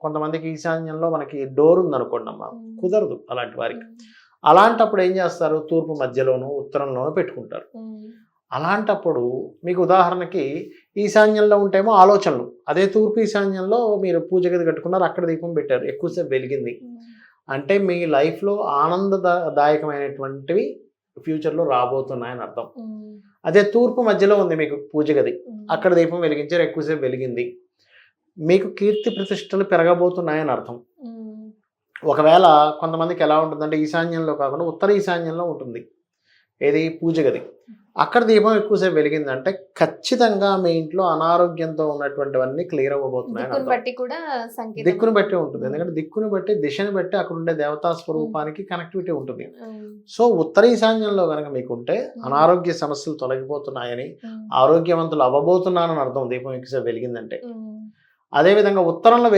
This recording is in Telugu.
కొంతమందికి ఈశాన్యంలో మనకి డోర్ ఉందనుకోండి అమ్మ, కుదరదు అలాంటి వారికి. అలాంటప్పుడు ఏం చేస్తారు, తూర్పు మధ్యలోనూ ఉత్తరంలోనూ పెట్టుకుంటారు. అలాంటప్పుడు మీకు ఉదాహరణకి ఈశాన్యంలో ఉంటేమో ఆలోచనలు, అదే తూర్పు ఈశాన్యంలో మీరు పూజ గది కట్టుకున్నారు, అక్కడ దీపం పెట్టారు, ఎక్కువసేపు వెలిగింది అంటే మీ లైఫ్లో ఆనందదాయకమైనటువంటివి ఫ్యూచర్లో రాబోతున్నాయని అర్థం. అదే తూర్పు మధ్యలో ఉంది మీకు పూజ గది, అక్కడ దీపం వెలిగించారు, ఎక్కువసేపు వెలిగింది, మీకు కీర్తి ప్రతిష్టలు పెరగబోతున్నాయని అర్థం. ఒకవేళ కొంతమందికి ఎలా ఉంటుందంటే ఈశాన్యంలో కాకుండా ఉత్తర ఈశాన్యంలో ఉంటుంది ఏది పూజ గది, అక్కడ దీపం ఎక్కువసేపు వెలిగిందంటే ఖచ్చితంగా మీ ఇంట్లో అనారోగ్యంతో ఉన్నటువంటివన్నీ క్లియర్ అవ్వబోతున్నాయి. దిక్కును బట్టి ఉంటుంది, ఎందుకంటే దిక్కును బట్టి దిశను బట్టి అక్కడ ఉండే దేవతా స్వరూపానికి కనెక్టివిటీ ఉంటుంది. సో ఉత్తర ఈశాన్యంలో కనుక మీకుంటే అనారోగ్య సమస్యలు తొలగిపోతున్నాయని, ఆరోగ్యవంతులు అవ్వబోతున్నానని అర్థం దీపం ఎక్కువసేపు వెలిగిందంటే. అదేవిధంగా ఉత్తరంలో